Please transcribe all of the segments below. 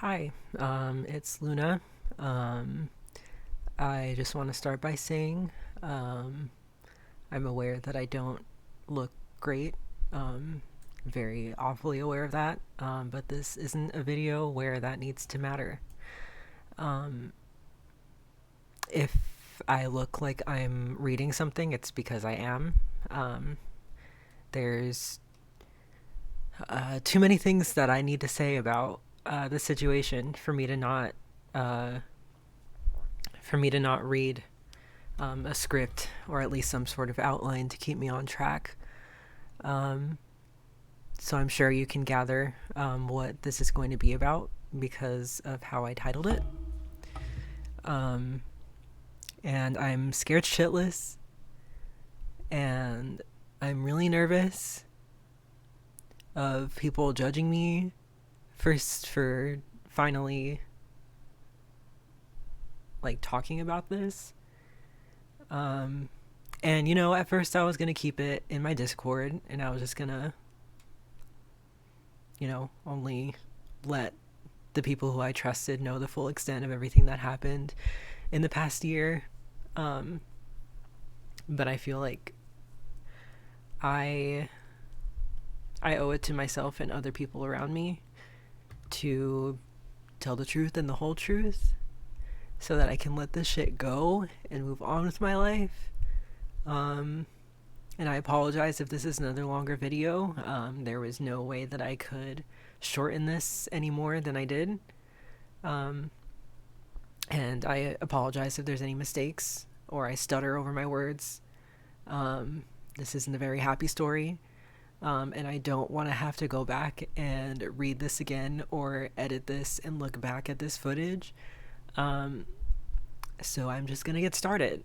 Hi, it's Luna. Um, I just want to start by saying um, I'm aware that I don't look great. Um, very awfully aware of that. But this isn't a video where that needs to matter. Um, if I look like I'm reading something, it's because I am. Um, there's too many things that I need to say about the situation uh, for me to not read a script or at least some sort of outline to keep me on track. Um, so I'm sure you can gather what this is going to be about because of how I titled it. Um, and I'm scared shitless, and I'm really nervous of people judging me first for finally like talking about this. Um, and at first I was gonna keep it in my Discord, and I was just gonna only let the people who I trusted know the full extent of everything that happened in the past year. Um, but I feel like I I owe it to myself and other people around me to tell the truth and the whole truth so that I can let this shit go and move on with my life. Um, and I apologize if this is another longer video. There was no way that I could shorten this any more than I did. Um, and I apologize if there's any mistakes or I stutter over my words. Um, this isn't a very happy story, and I don't want to have to go back and read this again or edit this and look back at this footage. Um, so I'm just gonna get started.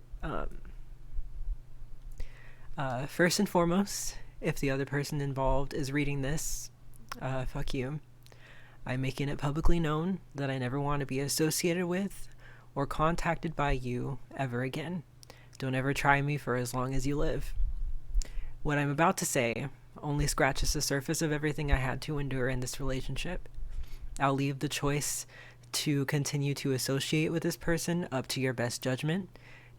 First and foremost, if the other person involved is reading this, fuck you. I'm making it publicly known that I never want to be associated with or contacted by you ever again. Don't ever try me for as long as you live. What I'm about to say only scratches the surface of everything I had to endure in this relationship. I'll leave the choice to continue to associate with this person up to your best judgment,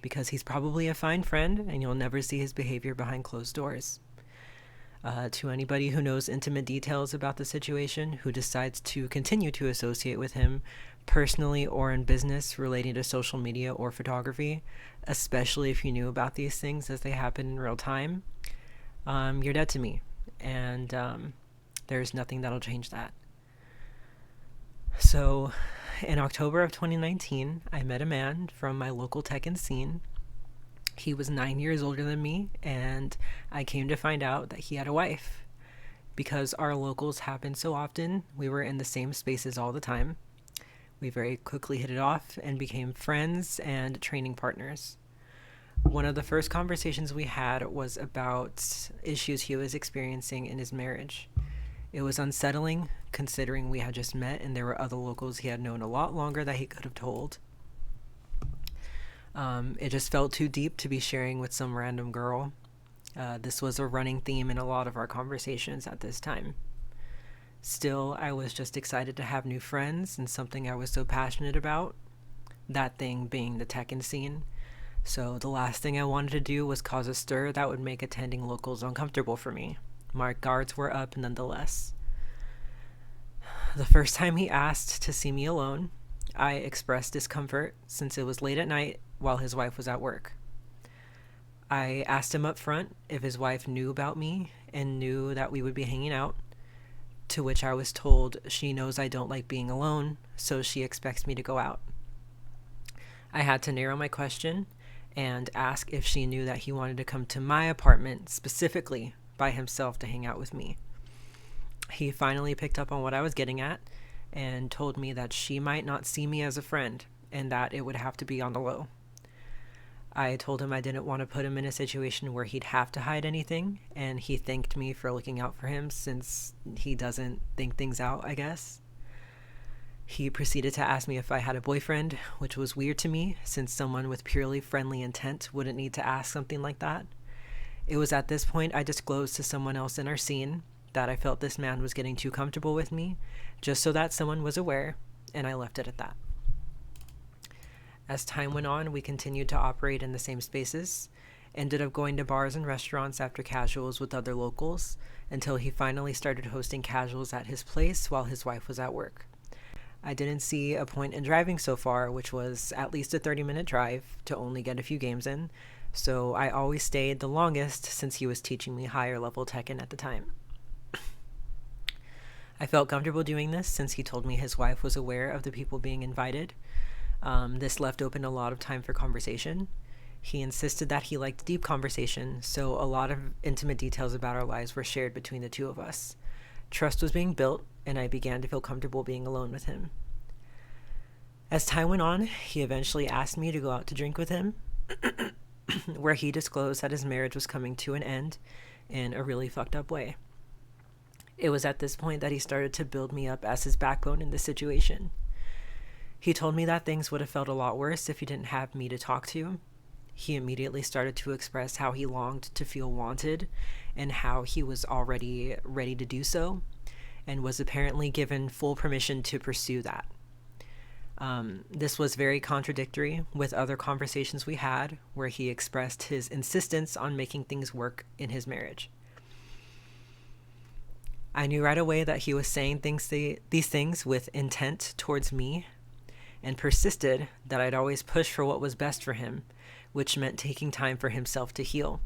because he's probably a fine friend and you'll never see his behavior behind closed doors. To anybody who knows intimate details about the situation, who decides to continue to associate with him personally or in business relating to social media or photography, especially if you knew about these things as they happen in real time, you're dead to me. And there's nothing that'll change that. So, in October of 2019, I met a man from my local tech and scene. He was 9 years older than me, and I came to find out that he had a wife. Because our locals happened so often, we were in the same spaces all the time. We very quickly hit it off and became friends and training partners. One of the first conversations we had was about issues he was experiencing in his marriage. It was unsettling, considering we had just met and there were other locals he had known a lot longer that he could have told. It just felt too deep to be sharing with some random girl. This was a running theme in a lot of our conversations at this time. Still, I was just excited to have new friends and something I was so passionate about, that thing being the tech and scene. So the last thing I wanted to do was cause a stir that would make attending locals uncomfortable for me. My guards were up nonetheless. The first time he asked to see me alone, I expressed discomfort since it was late at night while his wife was at work. I asked him up front if his wife knew about me and knew that we would be hanging out, to which I was told she knows I don't like being alone, so she expects me to go out. I had to narrow my question and ask if she knew that he wanted to come to my apartment specifically by himself to hang out with me. He finally picked up on what I was getting at and told me that she might not see me as a friend and that it would have to be on the low. I told him I didn't want to put him in a situation where he'd have to hide anything, and he thanked me for looking out for him since he doesn't think things out, I guess. He proceeded to ask me if I had a boyfriend, which was weird to me since someone with purely friendly intent wouldn't need to ask something like that. It was at this point I disclosed to someone else in our scene that I felt this man was getting too comfortable with me, just so that someone was aware, and I left it at that. As time went on, we continued to operate in the same spaces, ended up going to bars and restaurants after casuals with other locals, until he finally started hosting casuals at his place while his wife was at work. I didn't see a point in driving so far, which was at least a 30-minute drive, to only get a few games in, so I always stayed the longest since he was teaching me higher level Tekken at the time. I felt comfortable doing this since he told me his wife was aware of the people being invited. This left open a lot of time for conversation. He insisted that he liked deep conversation, so a lot of intimate details about our lives were shared between the two of us. Trust was being built, and I began to feel comfortable being alone with him. As time went on, he eventually asked me to go out to drink with him, where he disclosed that his marriage was coming to an end in a really fucked up way. It was at this point that he started to build me up as his backbone in this situation. He told me that things would have felt a lot worse if he didn't have me to talk to. He immediately started to express how he longed to feel wanted and how he was already ready to do so, and was apparently given full permission to pursue that. This was very contradictory with other conversations we had where he expressed his insistence on making things work in his marriage. I knew right away that he was saying these things with intent towards me, and persisted that I'd always push for what was best for him, which meant taking time for himself to heal.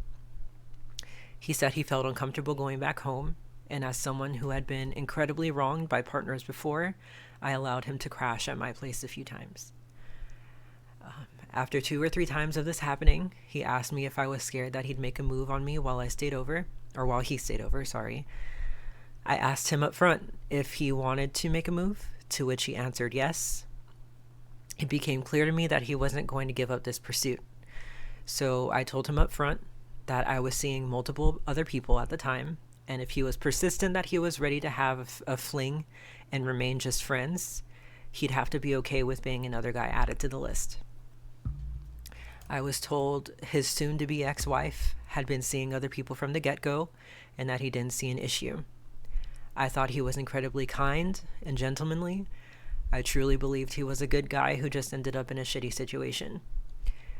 He said he felt uncomfortable going back home, and as someone who had been incredibly wronged by partners before, I allowed him to crash at my place a few times. After 2 or 3 times of this happening, he asked me if I was scared that he'd make a move on me while he stayed over. I asked him up front if he wanted to make a move, to which he answered yes. It became clear to me that he wasn't going to give up this pursuit. So I told him up front that I was seeing multiple other people at the time, and if he was persistent that he was ready to have a fling and remain just friends, he'd have to be okay with being another guy added to the list. I was told his soon-to-be ex-wife had been seeing other people from the get-go, and that he didn't see an issue. I thought he was incredibly kind and gentlemanly. I truly believed he was a good guy who just ended up in a shitty situation.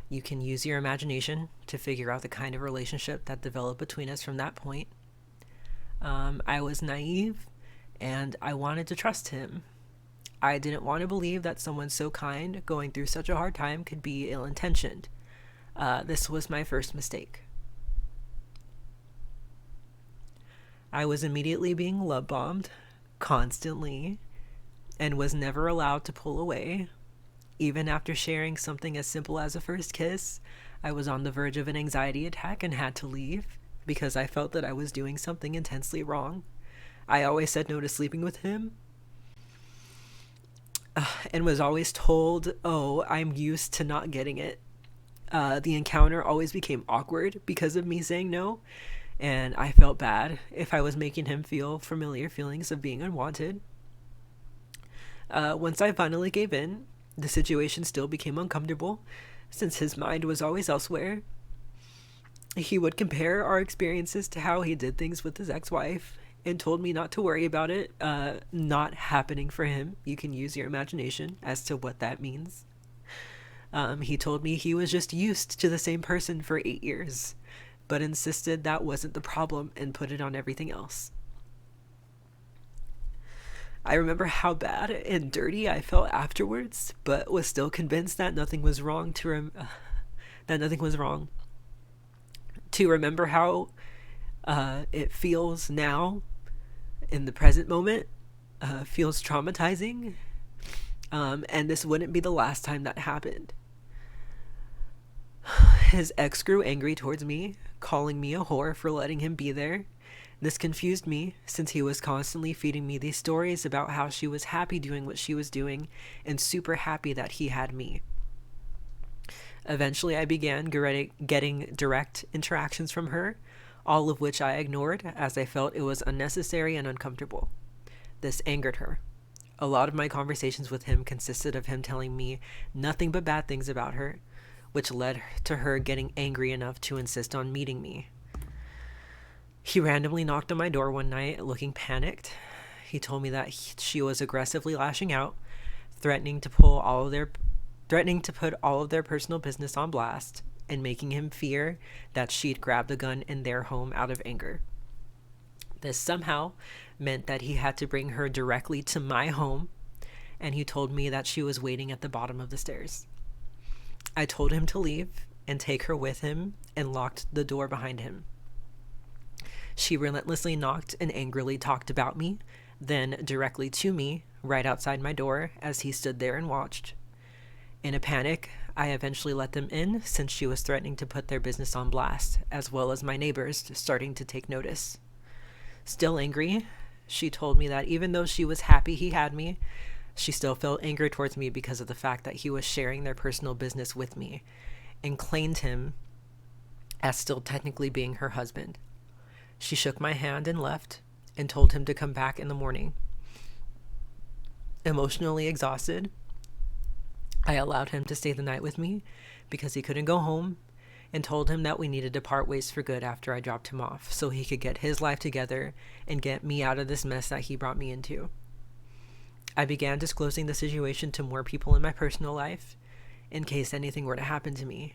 You can use your imagination to figure out the kind of relationship that developed between us from that point. I was naive, and I wanted to trust him. I didn't want to believe that someone so kind, going through such a hard time, could be ill-intentioned. This was my first mistake. I was immediately being love-bombed, constantly, and was never allowed to pull away. Even after sharing something as simple as a first kiss, I was on the verge of an anxiety attack and had to leave because I felt that I was doing something intensely wrong. I always said no to sleeping with him, and was always told, oh, I'm used to not getting it. The encounter always became awkward because of me saying no, and I felt bad if I was making him feel familiar feelings of being unwanted. Once I finally gave in, the situation still became uncomfortable since his mind was always elsewhere. He would compare our experiences to how he did things with his ex-wife and told me not to worry about it not happening for him. You can use your imagination as to what that means. He told me he was just used to the same person for 8 years, but insisted that wasn't the problem and put it on everything else. I remember how bad and dirty I felt afterwards, but was still convinced that nothing was wrong. To remember how it feels now in the present moment feels traumatizing, and this wouldn't be the last time that happened. His ex grew angry towards me, calling me a whore for letting him be there. This confused me, since he was constantly feeding me these stories about how she was happy doing what she was doing and super happy that he had me. Eventually, I began getting direct interactions from her, all of which I ignored as I felt it was unnecessary and uncomfortable. This angered her. A lot of my conversations with him consisted of him telling me nothing but bad things about her, which led to her getting angry enough to insist on meeting me. He randomly knocked on my door one night, looking panicked. He told me that she was aggressively lashing out, threatening to put all of their personal business on blast and making him fear that she'd grab the gun in their home out of anger. This somehow meant that he had to bring her directly to my home, and he told me that she was waiting at the bottom of the stairs. I told him to leave and take her with him and locked the door behind him. She relentlessly knocked and angrily talked about me, then directly to me, right outside my door, as he stood there and watched. In a panic, I eventually let them in since she was threatening to put their business on blast, as well as my neighbors starting to take notice. Still angry, she told me that even though she was happy he had me, she still felt anger towards me because of the fact that he was sharing their personal business with me, and claimed him as still technically being her husband. She shook my hand and left, and told him to come back in the morning. Emotionally exhausted, I allowed him to stay the night with me because he couldn't go home, and told him that we needed to part ways for good after I dropped him off so he could get his life together and get me out of this mess that he brought me into. I began disclosing the situation to more people in my personal life in case anything were to happen to me.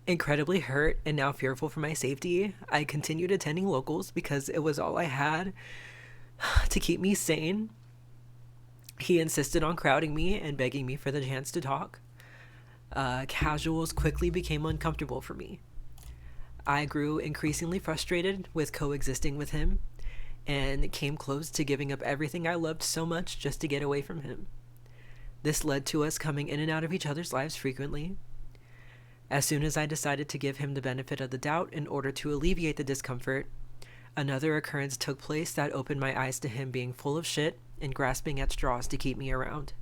Incredibly hurt and now fearful for my safety, I continued attending locals because it was all I had to keep me sane. He insisted on crowding me and begging me for the chance to talk. Casuals quickly became uncomfortable for me. I grew increasingly frustrated with coexisting with him and came close to giving up everything I loved so much just to get away from him. This led to us coming in and out of each other's lives frequently. As soon as I decided to give him the benefit of the doubt in order to alleviate the discomfort, another occurrence took place that opened my eyes to him being full of shit and grasping at straws to keep me around.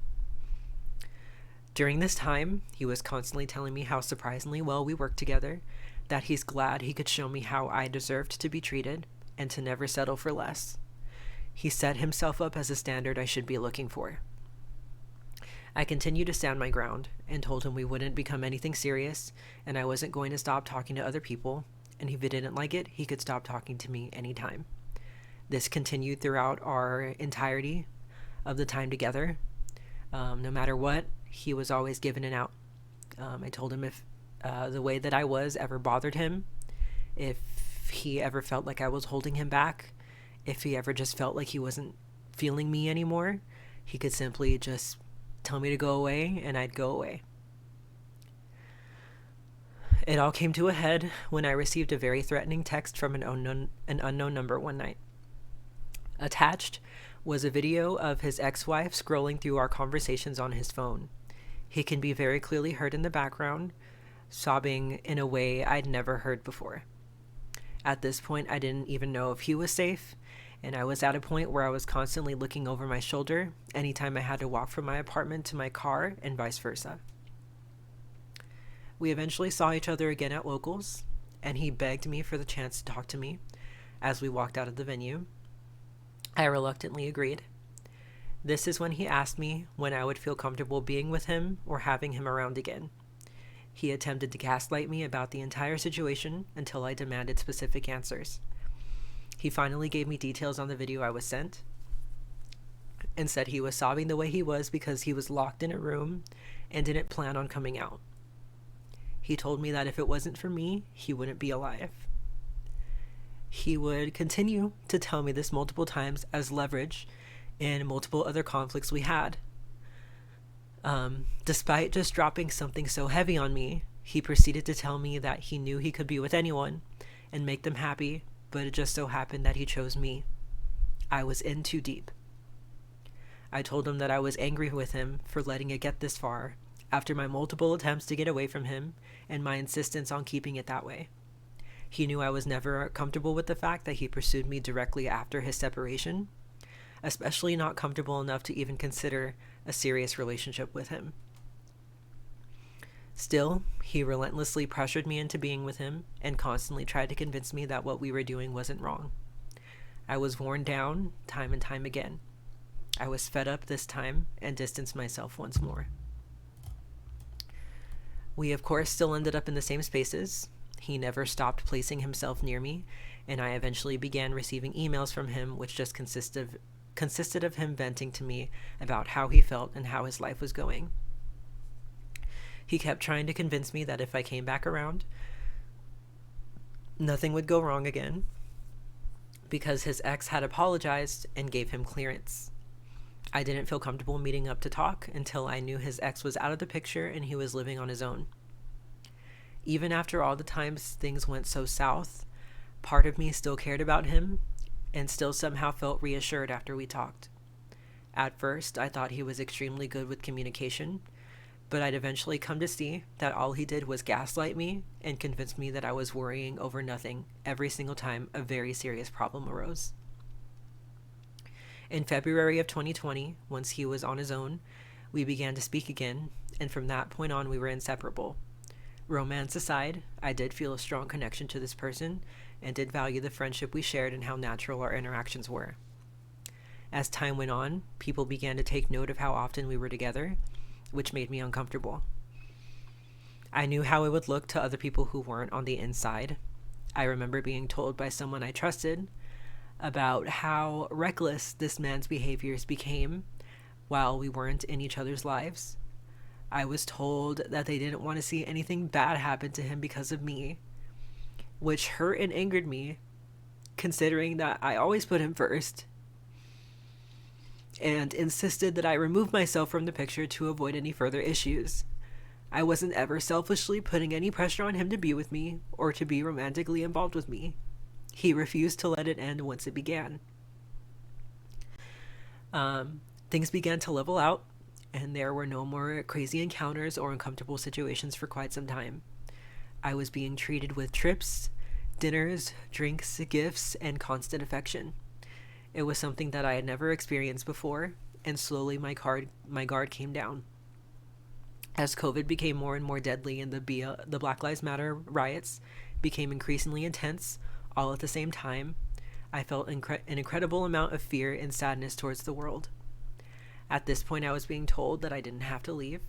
During this time, he was constantly telling me how surprisingly well we worked together, that he's glad he could show me how I deserved to be treated, and to never settle for less. He set himself up as a standard I should be looking for. I continued to stand my ground and told him we wouldn't become anything serious and I wasn't going to stop talking to other people, and if he didn't like it, he could stop talking to me anytime. This continued throughout our entirety of the time together. No matter what, he was always given an out. I told him if the way that I was ever bothered him, if he ever felt like I was holding him back, if he ever just felt like he wasn't feeling me anymore, he could simply just tell me to go away and I'd go away. It all came to a head when I received a very threatening text from an unknown number one night. Attached was a video of his ex-wife scrolling through our conversations on his phone. He can be very clearly heard in the background, sobbing in a way I'd never heard before. At this point, I didn't even know if he was safe, and I was at a point where I was constantly looking over my shoulder anytime I had to walk from my apartment to my car and vice versa. We eventually saw each other again at locals, and he begged me for the chance to talk to me as we walked out of the venue. I reluctantly agreed. This is when he asked me when I would feel comfortable being with him or having him around again. He attempted to gaslight me about the entire situation until I demanded specific answers. He finally gave me details on the video I was sent and said he was sobbing the way he was because he was locked in a room and didn't plan on coming out. He told me that if it wasn't for me, he wouldn't be alive. He would continue to tell me this multiple times as leverage in multiple other conflicts we had. Despite just dropping something so heavy on me, he proceeded to tell me that he knew he could be with anyone and make them happy, but it just so happened that he chose me. I was in too deep. I told him that I was angry with him for letting it get this far after my multiple attempts to get away from him and my insistence on keeping it that way. He knew I was never comfortable with the fact that he pursued me directly after his separation, especially not comfortable enough to even consider a serious relationship with him. Still, he relentlessly pressured me into being with him and constantly tried to convince me that what we were doing wasn't wrong. I was worn down time and time again. I was fed up this time and distanced myself once more. We, of course, still ended up in the same spaces. He never stopped placing himself near me, and I eventually began receiving emails from him which just consisted consisted of him venting to me about how he felt and how his life was going. He kept trying to convince me that if I came back around, nothing would go wrong again because his ex had apologized and gave him clearance. I didn't feel comfortable meeting up to talk until I knew his ex was out of the picture and he was living on his own. Even after all the times things went so south, part of me still cared about him and still somehow felt reassured after we talked. At first, I thought he was extremely good with communication, but I'd eventually come to see that all he did was gaslight me and convince me that I was worrying over nothing every single time a very serious problem arose. In February of 2020, once he was on his own, we began to speak again, and from that point on we were inseparable. Romance aside, I did feel a strong connection to this person and did value the friendship we shared and how natural our interactions were. As time went on, people began to take note of how often we were together, which made me uncomfortable. I knew how it would look to other people who weren't on the inside. I remember being told by someone I trusted about how reckless this man's behaviors became while we weren't in each other's lives. I was told that they didn't want to see anything bad happen to him because of me, which hurt and angered me, considering that I always put him first, and insisted that I remove myself from the picture to avoid any further issues. I wasn't ever selfishly putting any pressure on him to be with me or to be romantically involved with me. He refused to let it end once it began. Things began to level out, and there were no more crazy encounters or uncomfortable situations for quite some time. I was being treated with trips, dinners, drinks, gifts, and constant affection. It was something that I had never experienced before, and slowly my guard came down. As COVID became more and more deadly and the Black Lives Matter riots became increasingly intense, all at the same time, I felt an incredible amount of fear and sadness towards the world. At this point, I was being told that I didn't have to leave,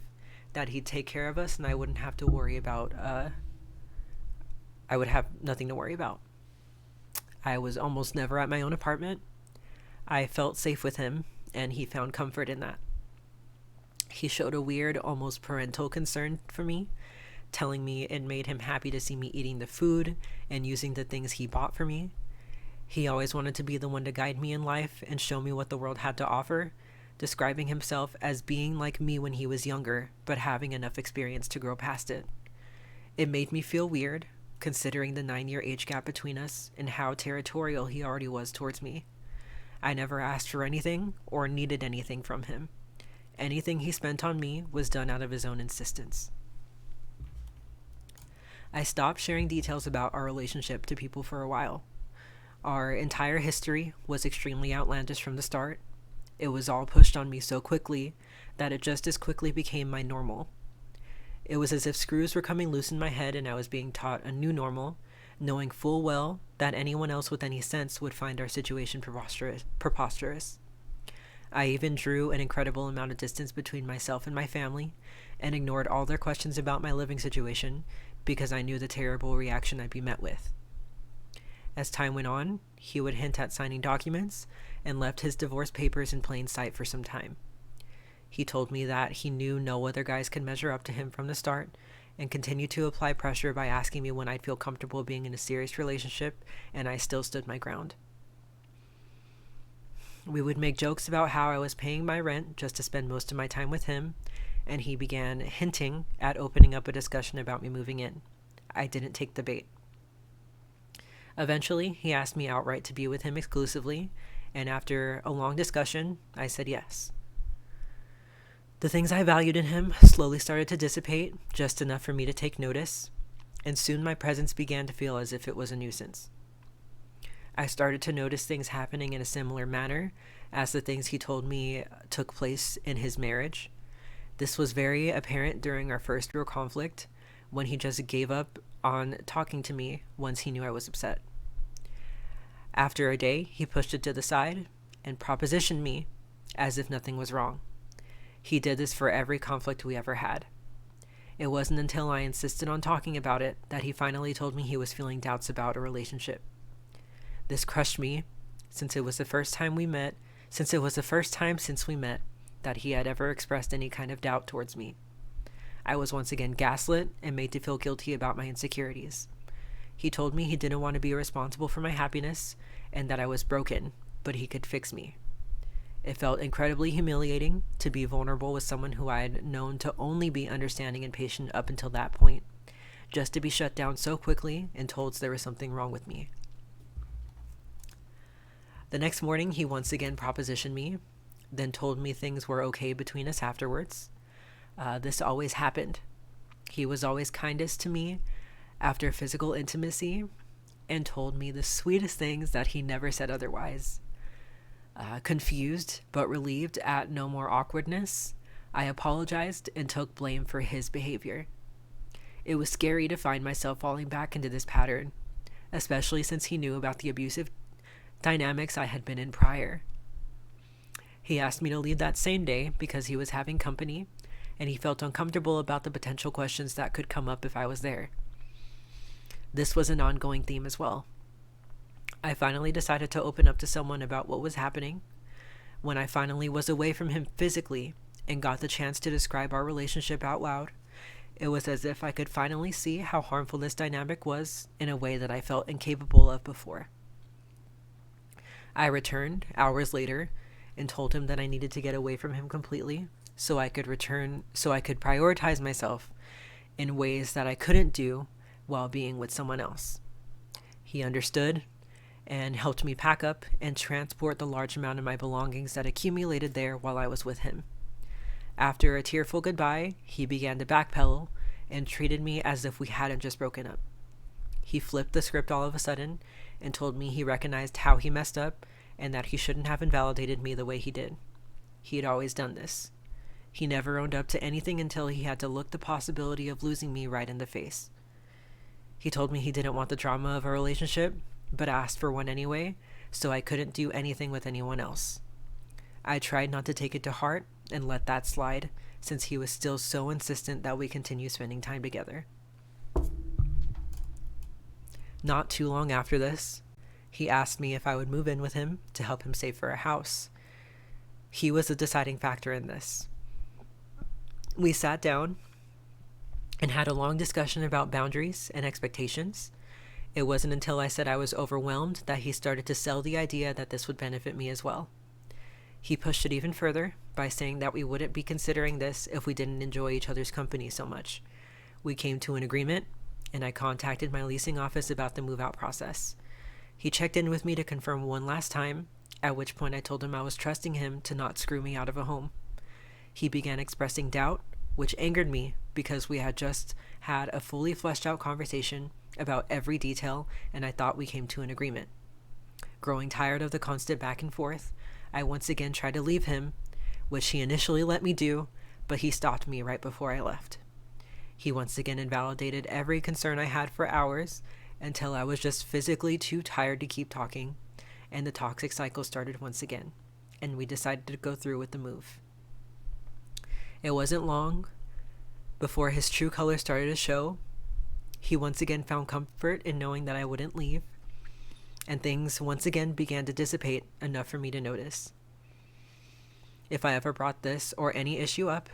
that he'd take care of us, and I wouldn't have to worry about, I would have nothing to worry about. I was almost never at my own apartment. I felt safe with him, and he found comfort in that. He showed a weird, almost parental concern for me, telling me it made him happy to see me eating the food and using the things he bought for me. He always wanted to be the one to guide me in life and show me what the world had to offer, describing himself as being like me when he was younger, but having enough experience to grow past it. It made me feel weird, considering the 9-year age gap between us and how territorial he already was towards me. I never asked for anything or needed anything from him. Anything he spent on me was done out of his own insistence. I stopped sharing details about our relationship to people for a while. Our entire history was extremely outlandish from the start. It was all pushed on me so quickly that it just as quickly became my normal. It was as if screws were coming loose in my head and I was being taught a new normal, knowing full well that anyone else with any sense would find our situation preposterous. I even drew an incredible amount of distance between myself and my family and ignored all their questions about my living situation because I knew the terrible reaction I'd be met with. As time went on, he would hint at signing documents and left his divorce papers in plain sight for some time. He told me that he knew no other guys could measure up to him from the start and continued to apply pressure by asking me when I'd feel comfortable being in a serious relationship, and I still stood my ground. We would make jokes about how I was paying my rent just to spend most of my time with him, and he began hinting at opening up a discussion about me moving in. I didn't take the bait. Eventually, he asked me outright to be with him exclusively, and after a long discussion, I said yes. The things I valued in him slowly started to dissipate, just enough for me to take notice, and soon my presence began to feel as if it was a nuisance. I started to notice things happening in a similar manner as the things he told me took place in his marriage. This was very apparent during our first real conflict, when he just gave up on talking to me once he knew I was upset. After a day, he pushed it to the side and propositioned me as if nothing was wrong. He did this for every conflict we ever had. It wasn't until I insisted on talking about it that he finally told me he was feeling doubts about a relationship. This crushed me, since it was the first time we met since it was the first time since we met that he had ever expressed any kind of doubt towards me. I was once again gaslit and made to feel guilty about my insecurities. He told me he didn't want to be responsible for my happiness and that I was broken, but he could fix me. It felt incredibly humiliating to be vulnerable with someone who I had known to only be understanding and patient up until that point, just to be shut down so quickly and told there was something wrong with me. The next morning, he once again propositioned me, then told me things were okay between us afterwards. This always happened. He was always kindest to me after physical intimacy and told me the sweetest things that he never said otherwise. Confused but relieved at no more awkwardness, I apologized and took blame for his behavior. It was scary to find myself falling back into this pattern, especially since he knew about the abusive dynamics I had been in prior. He asked me to leave that same day because he was having company, and he felt uncomfortable about the potential questions that could come up if I was there. This was an ongoing theme as well. I finally decided to open up to someone about what was happening. When I finally was away from him physically and got the chance to describe our relationship out loud, it was as if I could finally see how harmful this dynamic was in a way that I felt incapable of before. I returned hours later and told him that I needed to get away from him completely so I could prioritize myself in ways that I couldn't do while being with someone else. He understood and helped me pack up and transport the large amount of my belongings that accumulated there while I was with him. After a tearful goodbye, he began to backpedal and treated me as if we hadn't just broken up. He flipped the script all of a sudden and told me he recognized how he messed up and that he shouldn't have invalidated me the way he did. He had always done this. He never owned up to anything until he had to look the possibility of losing me right in the face. He told me he didn't want the drama of a relationship, but asked for one anyway, so I couldn't do anything with anyone else. I tried not to take it to heart and let that slide, since he was still so insistent that we continue spending time together. Not too long after this, he asked me if I would move in with him to help him save for a house. He was a deciding factor in this. We sat down and had a long discussion about boundaries and expectations. It wasn't until I said I was overwhelmed that he started to sell the idea that this would benefit me as well. He pushed it even further by saying that we wouldn't be considering this if we didn't enjoy each other's company so much. We came to an agreement, and I contacted my leasing office about the move-out process. He checked in with me to confirm one last time, at which point I told him I was trusting him to not screw me out of a home. He began expressing doubt, which angered me because we had just had a fully fleshed out conversation about every detail, and I thought we came to an agreement. Growing tired of the constant back and forth, I once again tried to leave him, which he initially let me do, but he stopped me right before I left. He once again invalidated every concern I had for hours until I was just physically too tired to keep talking, and the toxic cycle started once again, and we decided to go through with the move. It wasn't long before his true colors started to show. He once again found comfort in knowing that I wouldn't leave, and things once again began to dissipate enough for me to notice. If I ever brought this or any issue up,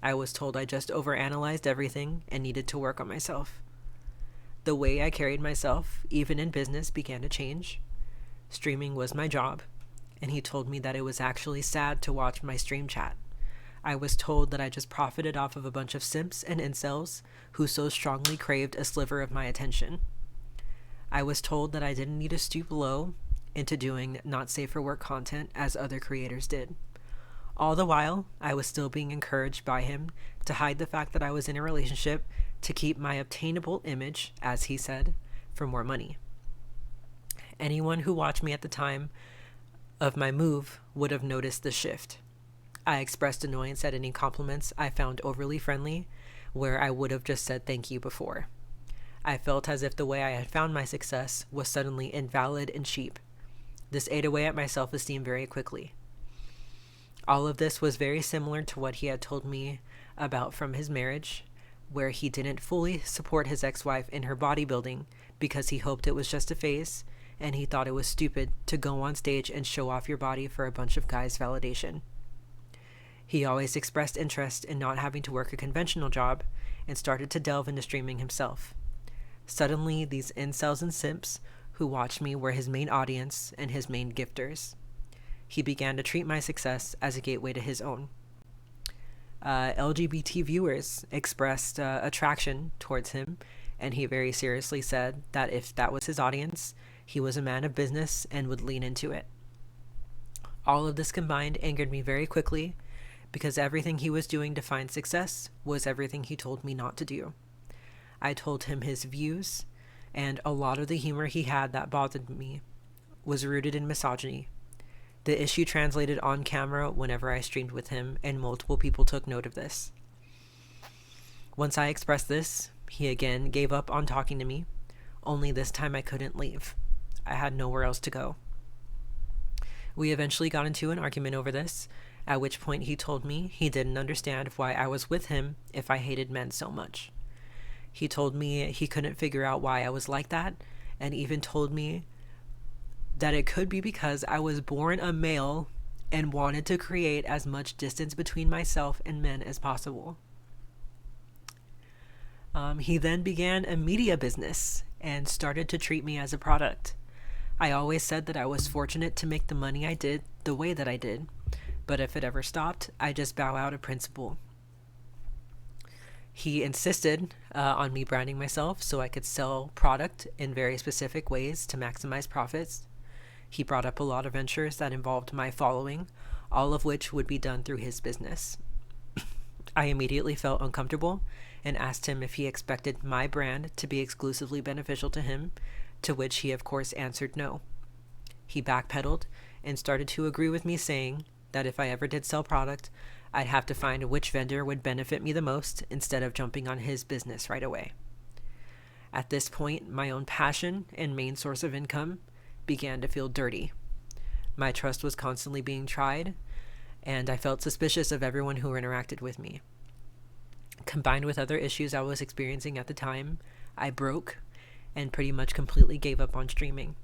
I was told I just overanalyzed everything and needed to work on myself. The way I carried myself, even in business, began to change. Streaming was my job, and he told me that it was actually sad to watch my stream chat. I was told that I just profited off of a bunch of simps and incels who so strongly craved a sliver of my attention. I was told that I didn't need to stoop low into doing not safe for work content as other creators did. All the while, I was still being encouraged by him to hide the fact that I was in a relationship to keep my obtainable image, as he said, for more money. Anyone who watched me at the time of my move would have noticed the shift. I expressed annoyance at any compliments I found overly friendly, where I would have just said thank you before. I felt as if the way I had found my success was suddenly invalid and cheap. This ate away at my self-esteem very quickly. All of this was very similar to what he had told me about from his marriage, where he didn't fully support his ex-wife in her bodybuilding because he hoped it was just a phase, and he thought it was stupid to go on stage and show off your body for a bunch of guys' validation. He always expressed interest in not having to work a conventional job and started to delve into streaming himself. Suddenly, these incels and simps who watched me were his main audience and his main gifters. He began to treat my success as a gateway to his own. LGBT viewers expressed attraction towards him, and he very seriously said that if that was his audience, he was a man of business and would lean into it. All of this combined angered me very quickly, because everything he was doing to find success was everything he told me not to do. I told him his views, and a lot of the humor he had that bothered me was rooted in misogyny. The issue translated on camera whenever I streamed with him, and multiple people took note of this. Once I expressed this, he again gave up on talking to me, only this time I couldn't leave. I had nowhere else to go. We eventually got into an argument over this, at which point he told me he didn't understand why I was with him if I hated men so much. He told me he couldn't figure out why I was like that, and even told me that it could be because I was born a male and wanted to create as much distance between myself and men as possible. He then began a media business and started to treat me as a product. I always said that I was fortunate to make the money I did the way that I did, but if it ever stopped, I just bow out of principle. He insisted on me branding myself so I could sell product in very specific ways to maximize profits. He brought up a lot of ventures that involved my following, all of which would be done through his business. I immediately felt uncomfortable and asked him if he expected my brand to be exclusively beneficial to him, to which he of course answered no. He backpedaled and started to agree with me, saying that if I ever did sell product, I'd have to find which vendor would benefit me the most instead of jumping on his business right away. At this point, my own passion and main source of income began to feel dirty. My trust was constantly being tried, and I felt suspicious of everyone who interacted with me. Combined with other issues I was experiencing at the time, I broke and pretty much completely gave up on streaming.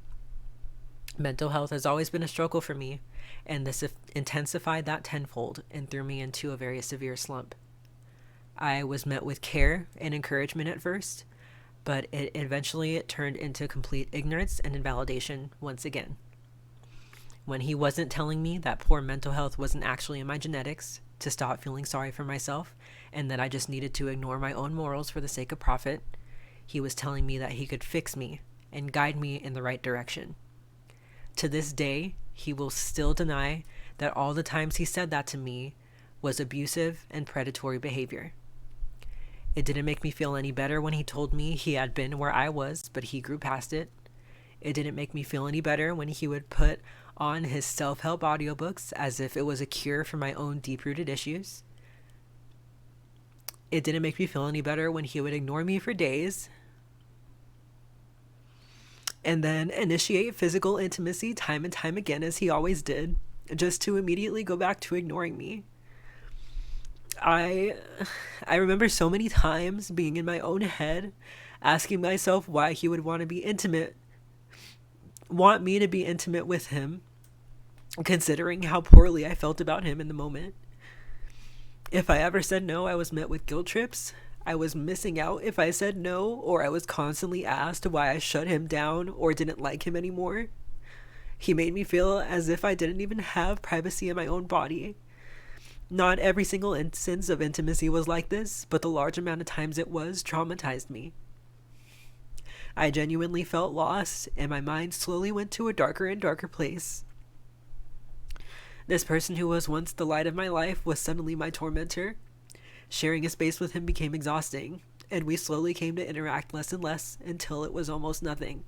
Mental health has always been a struggle for me, and this intensified that tenfold and threw me into a very severe slump. I was met with care and encouragement at first, but it eventually turned into complete ignorance and invalidation once again. When he wasn't telling me that poor mental health wasn't actually in my genetics, to stop feeling sorry for myself, and that I just needed to ignore my own morals for the sake of profit, he was telling me that he could fix me and guide me in the right direction. To this day, he will still deny that all the times he said that to me was abusive and predatory behavior. It didn't make me feel any better when he told me he had been where I was, but he grew past it. It didn't make me feel any better when he would put on his self-help audiobooks as if it was a cure for my own deep-rooted issues. It didn't make me feel any better when he would ignore me for days and then initiate physical intimacy time and time again, as he always did, just to immediately go back to ignoring me. I remember so many times being in my own head, asking myself why he would want me to be intimate with him, considering how poorly I felt about him in the moment. If I ever said no, I was met with guilt trips. I was missing out if I said no, or I was constantly asked why I shut him down or didn't like him anymore. He made me feel as if I didn't even have privacy in my own body. Not every single instance of intimacy was like this, but the large amount of times it was traumatized me. I genuinely felt lost, and my mind slowly went to a darker and darker place. This person who was once the light of my life was suddenly my tormentor. Sharing a space with him became exhausting, and we slowly came to interact less and less until it was almost nothing.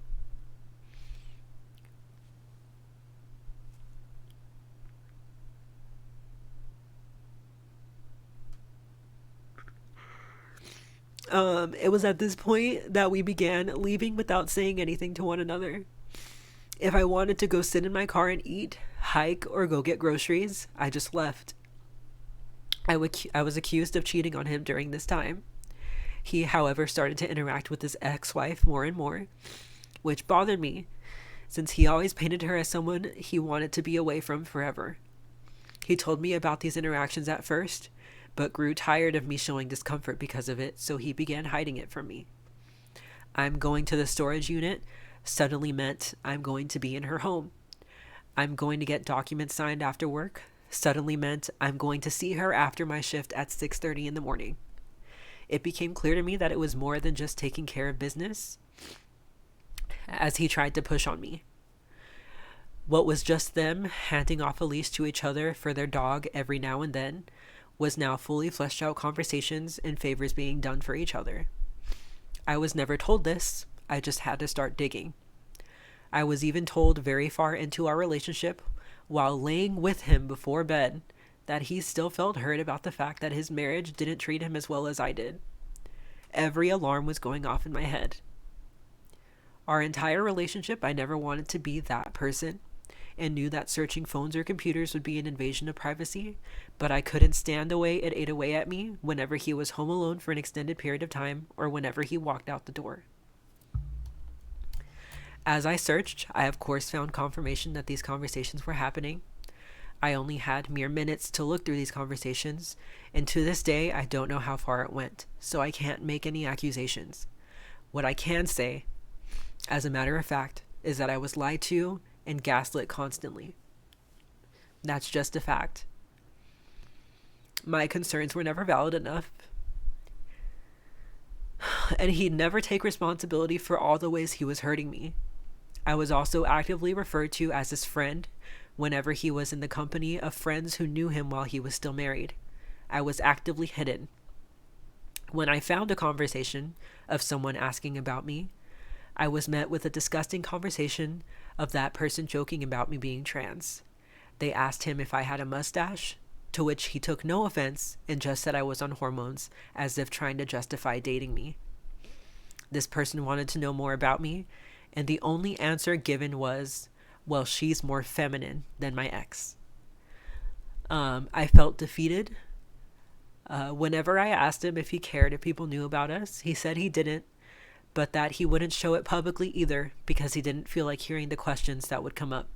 It was at this point that we began leaving without saying anything to one another. If I wanted to go sit in my car and eat, hike, or go get groceries, I just left. I was accused of cheating on him during this time. He, however, started to interact with his ex-wife more and more, which bothered me since he always painted her as someone he wanted to be away from forever. He told me about these interactions at first, but grew tired of me showing discomfort because of it, so he began hiding it from me. I'm going to the storage unit suddenly meant I'm going to be in her home. I'm going to get documents signed after work suddenly meant I'm going to see her after my shift at 6:30 in the morning. It became clear to me that it was more than just taking care of business, as he tried to push on me. What was just them handing off a leash to each other for their dog every now and then was now fully fleshed out conversations and favors being done for each other. I was never told this, I just had to start digging. I was even told very far into our relationship, while laying with him before bed, that he still felt hurt about the fact that his marriage didn't treat him as well as I did. Every alarm was going off in my head. Our entire relationship, I never wanted to be that person, and knew that searching phones or computers would be an invasion of privacy, but I couldn't stand the way it ate away at me whenever he was home alone for an extended period of time, or whenever he walked out the door. As I searched, I of course found confirmation that these conversations were happening. I only had mere minutes to look through these conversations, and to this day I don't know how far it went, so I can't make any accusations. What I can say, as a matter of fact, is that I was lied to and gaslit constantly. That's just a fact. My concerns were never valid enough, and he'd never take responsibility for all the ways he was hurting me. I was also actively referred to as his friend whenever he was in the company of friends who knew him while he was still married. I was actively hidden. When I found a conversation of someone asking about me, I was met with a disgusting conversation of that person joking about me being trans. They asked him if I had a mustache, to which he took no offense and just said I was on hormones, as if trying to justify dating me. This person wanted to know more about me, and the only answer given was, well, she's more feminine than my ex. I felt defeated. Whenever I asked him if he cared if people knew about us, he said he didn't, but that he wouldn't show it publicly either because he didn't feel like hearing the questions that would come up.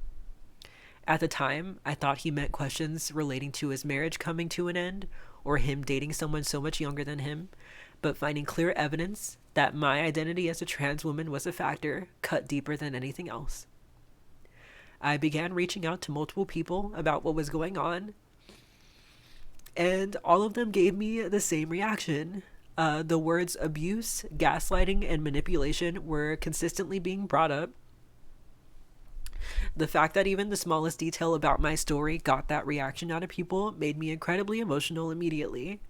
At the time, I thought he meant questions relating to his marriage coming to an end or him dating someone so much younger than him, but finding clear evidence that my identity as a trans woman was a factor cut deeper than anything else. I began reaching out to multiple people about what was going on, and all of them gave me the same reaction. The words abuse, gaslighting, and manipulation were consistently being brought up. The fact that even the smallest detail about my story got that reaction out of people made me incredibly emotional immediately.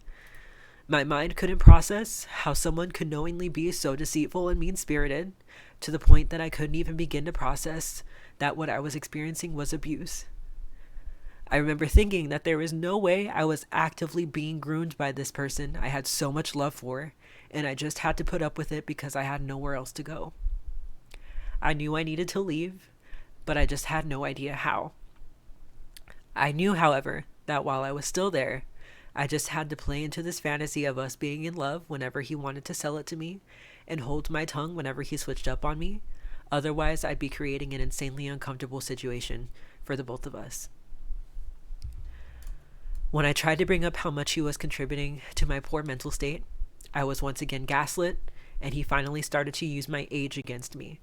My mind couldn't process how someone could knowingly be so deceitful and mean-spirited, to the point that I couldn't even begin to process that what I was experiencing was abuse. I remember thinking that there was no way I was actively being groomed by this person I had so much love for, and I just had to put up with it because I had nowhere else to go. I knew I needed to leave, but I just had no idea how. I knew, however, that while I was still there, I just had to play into this fantasy of us being in love whenever he wanted to sell it to me, and hold my tongue whenever he switched up on me. Otherwise, I'd be creating an insanely uncomfortable situation for the both of us. When I tried to bring up how much he was contributing to my poor mental state, I was once again gaslit, and he finally started to use my age against me.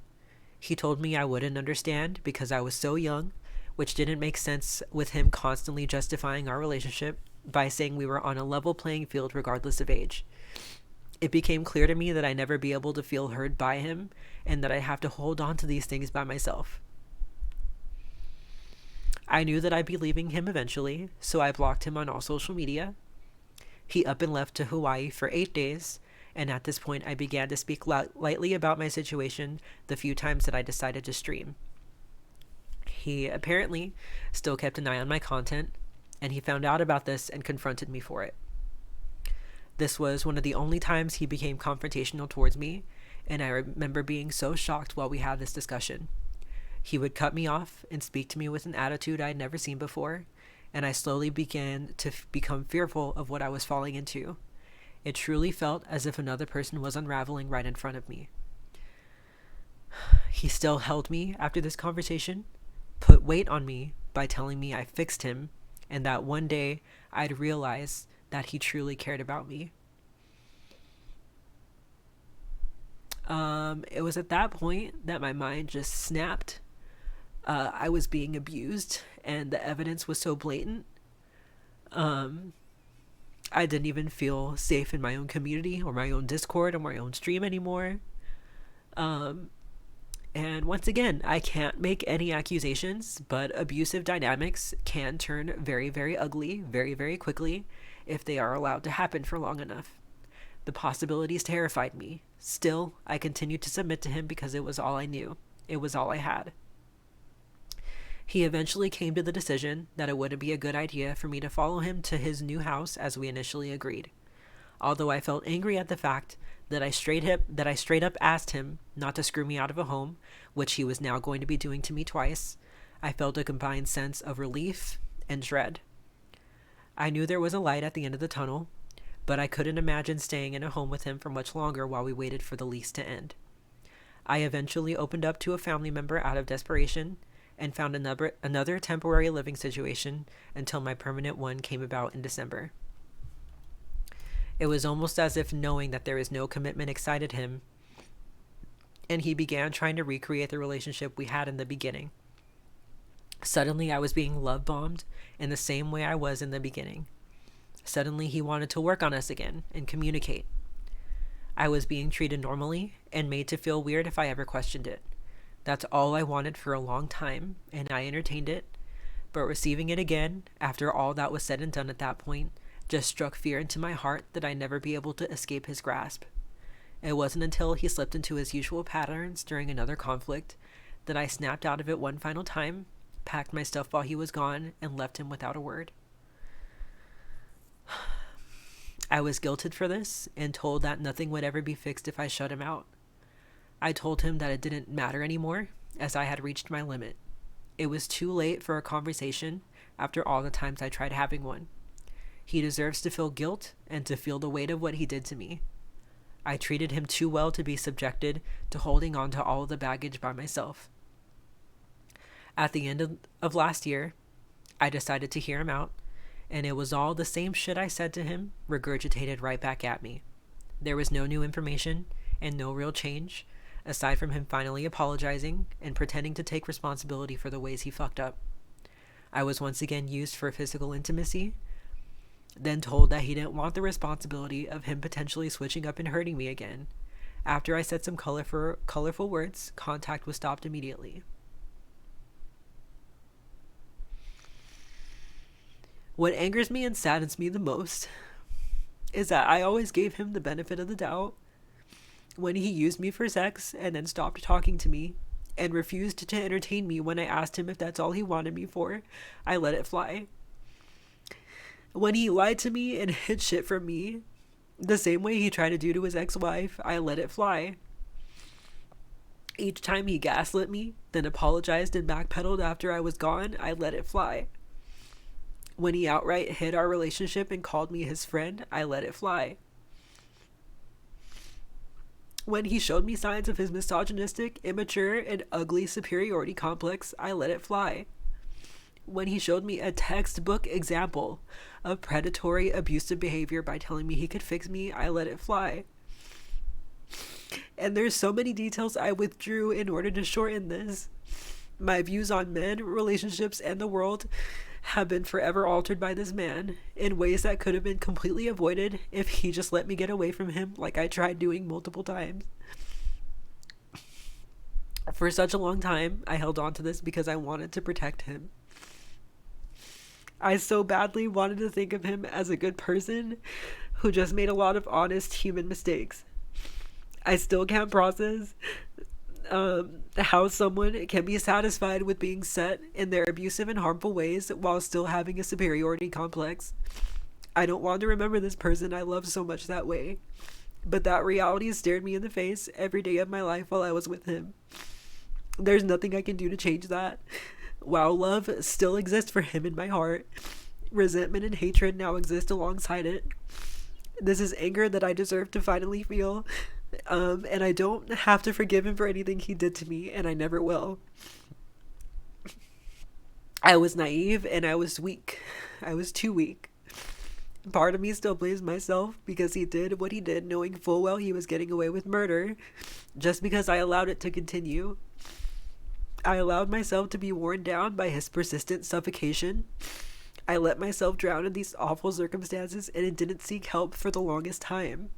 He told me I wouldn't understand because I was so young, which didn't make sense with him constantly justifying our relationship by saying we were on a level playing field regardless of age. It became clear to me that I'd never be able to feel heard by him, and that I have to hold on to these things by myself. I knew that I'd be leaving him eventually, so I blocked him on all social media. He up and left to Hawaii for 8 days, and at this point I began to speak lightly about my situation the few times that I decided to stream. He apparently still kept an eye on my content, and he found out about this and confronted me for it. This was one of the only times he became confrontational towards me, and I remember being so shocked while we had this discussion. He would cut me off and speak to me with an attitude I'd never seen before, and I slowly began to become fearful of what I was falling into. It truly felt as if another person was unraveling right in front of me. He still held me after this conversation, put weight on me by telling me I fixed him, and that one day I'd realize that he truly cared about me. It was at that point that my mind just snapped. I was being abused, and the evidence was so blatant. I didn't even feel safe in my own community or my own Discord or my own stream anymore. And once again, I can't make any accusations, but abusive dynamics can turn very, very ugly very, very quickly if they are allowed to happen for long enough. The possibilities terrified me. Still, I continued to submit to him because it was all I knew. It was all I had. He eventually came to the decision that it wouldn't be a good idea for me to follow him to his new house as we initially agreed. Although I felt angry at the fact that I straight up asked him not to screw me out of a home, which he was now going to be doing to me twice, I felt a combined sense of relief and dread. I knew there was a light at the end of the tunnel, but I couldn't imagine staying in a home with him for much longer while we waited for the lease to end. I eventually opened up to a family member out of desperation and found another temporary living situation until my permanent one came about in December. It was almost as if knowing that there is no commitment excited him, and he began trying to recreate the relationship we had in the beginning. Suddenly, I was being love bombed in the same way I was in the beginning. Suddenly, he wanted to work on us again and communicate. I was being treated normally and made to feel weird if I ever questioned it. That's all I wanted for a long time, and I entertained it, but receiving it again, after all that was said and done at that point, just struck fear into my heart that I'd never be able to escape his grasp. It wasn't until he slipped into his usual patterns during another conflict that I snapped out of it one final time, packed my stuff while he was gone, and left him without a word. I was guilted for this and told that nothing would ever be fixed if I shut him out. I told him that it didn't matter anymore, as I had reached my limit. It was too late for a conversation after all the times I tried having one. He deserves to feel guilt and to feel the weight of what he did to me. I treated him too well to be subjected to holding on to all of the baggage by myself. At the end of last year, I decided to hear him out, and it was all the same shit I said to him regurgitated right back at me. There was no new information and no real change, aside from him finally apologizing and pretending to take responsibility for the ways he fucked up. I was once again used for physical intimacy, then told that he didn't want the responsibility of him potentially switching up and hurting me again. After I said some colorful words, contact was stopped immediately. What angers me and saddens me the most is that I always gave him the benefit of the doubt when he used me for sex and then stopped talking to me and refused to entertain me when I asked him if that's all he wanted me for. I let it fly. When he lied to me and hid shit from me, the same way he tried to do to his ex-wife, I let it fly. Each time he gaslit me, then apologized and backpedaled after I was gone, I let it fly. When he outright hid our relationship and called me his friend, I let it fly. When he showed me signs of his misogynistic, immature, and ugly superiority complex, I let it fly. When he showed me a textbook example of predatory, abusive behavior by telling me he could fix me, I let it fly. And there's so many details I withdrew in order to shorten this. My views on men, relationships, and the world have been forever altered by this man in ways that could have been completely avoided if he just let me get away from him like I tried doing multiple times. For such a long time, I held on to this because I wanted to protect him. I so badly wanted to think of him as a good person who just made a lot of honest human mistakes. I still can't process how someone can be satisfied with being set in their abusive and harmful ways while still having a superiority complex. I don't want to remember this person I love so much that way, but that reality stared me in the face every day of my life while I was with him. There's nothing I can do to change that. While love still exists for him in my heart, resentment and hatred now exist alongside it. This is anger that I deserve to finally feel, And I don't have to forgive him for anything he did to me, and I never will. I was naive and I was weak. I was too weak. Part of me still blames myself because he did what he did, knowing full well he was getting away with murder, just because I allowed it to continue. I allowed myself to be worn down by his persistent suffocation. I let myself drown in these awful circumstances and didn't seek help for the longest time.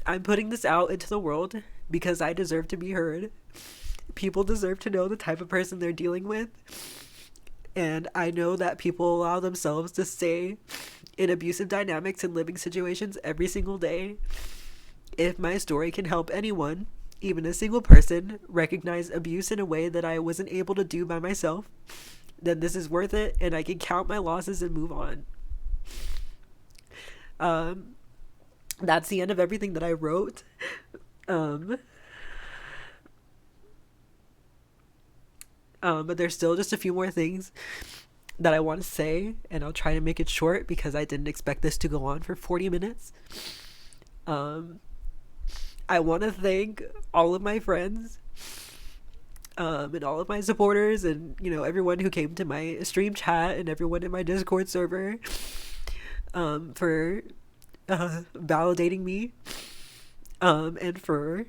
I'm putting this out into the world because I deserve to be heard. People deserve to know the type of person they're dealing with. And I know that people allow themselves to stay in abusive dynamics and living situations every single day. If my story can help anyone, even a single person, recognize abuse in a way that I wasn't able to do by myself, then this is worth it and I can count my losses and move on. That's the end of everything that I wrote. But there's still just a few more things that I want to say, and I'll try to make it short because I didn't expect this to go on for 40 minutes. I want to thank all of my friends, and all of my supporters, and everyone who came to my stream chat and everyone in my Discord server, for validating me, and for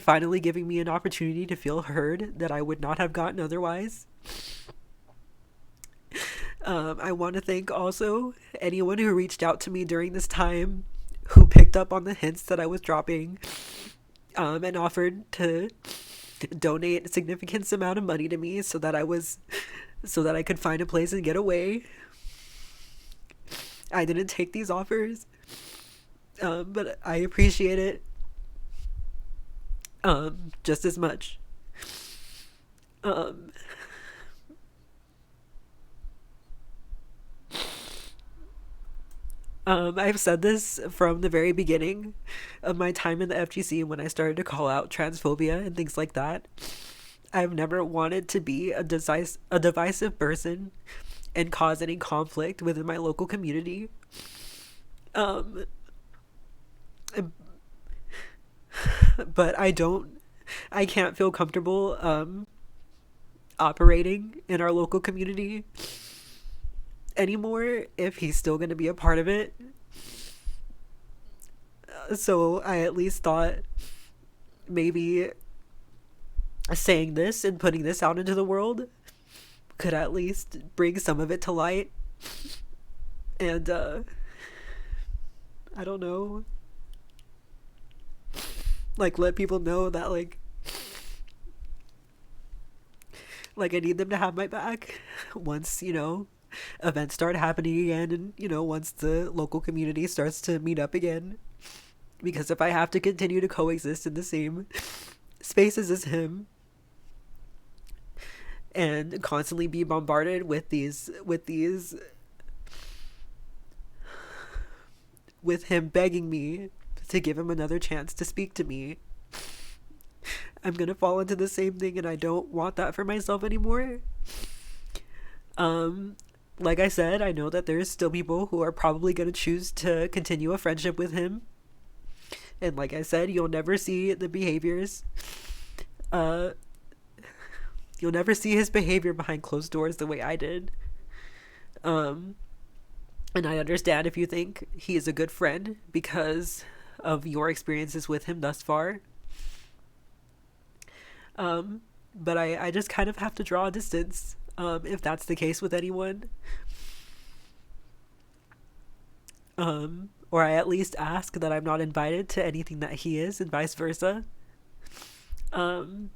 finally giving me an opportunity to feel heard that I would not have gotten otherwise. I want to thank also anyone who reached out to me during this time, who picked up on the hints that I was dropping, and offered to donate a significant amount of money to me so that I could find a place and get away. I didn't take these offers, but I appreciate it just as much. I've said this from the very beginning of my time in the FGC when I started to call out transphobia and things like that. I've never wanted to be a divisive person and cause any conflict within my local community. But I can't feel comfortable operating in our local community anymore if he's still going to be a part of it. So I at least thought maybe saying this and putting this out into the world could at least bring some of it to light. And I don't know, let people know that I need them to have my back once events start happening again, and once the local community starts to meet up again. Because if I have to continue to coexist in the same spaces as him and constantly be bombarded with him begging me to give him another chance to speak to me, I'm gonna fall into the same thing, and I don't want that for myself anymore. Like I said, I know that there's still people who are probably going to choose to continue a friendship with him. And like I said, you'll never see the behaviors. You'll never see his behavior behind closed doors the way I did. And I understand if you think he is a good friend because of your experiences with him thus far. But I just kind of have to draw a distance. If that's the case with anyone. Or I at least ask that I'm not invited to anything that he is, and vice versa. And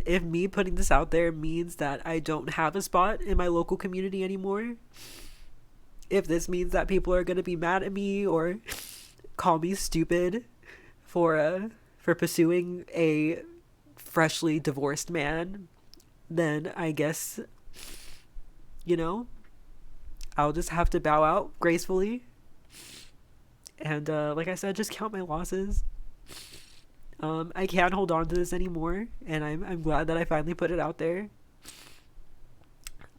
if me putting this out there means that I don't have a spot in my local community anymore, if this means that people are going to be mad at me or call me stupid for pursuing a freshly divorced man, then I guess, I'll just have to bow out gracefully. And like I said, just count my losses. I can't hold on to this anymore, and I'm glad that I finally put it out there.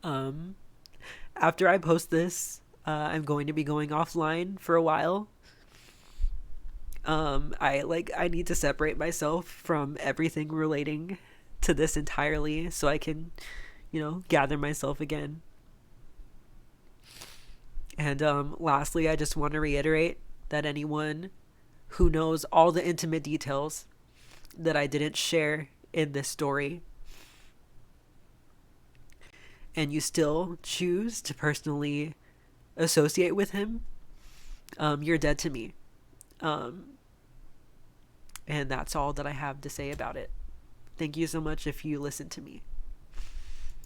After I post this, I'm going to be going offline for a while. I need to separate myself from everything relating to this entirely so I can, gather myself again. And lastly, I just want to reiterate that anyone who knows all the intimate details that I didn't share in this story, and you still choose to personally associate with him, you're dead to me. Um, and that's all that I have to say about it. Thank you so much if you listened to me.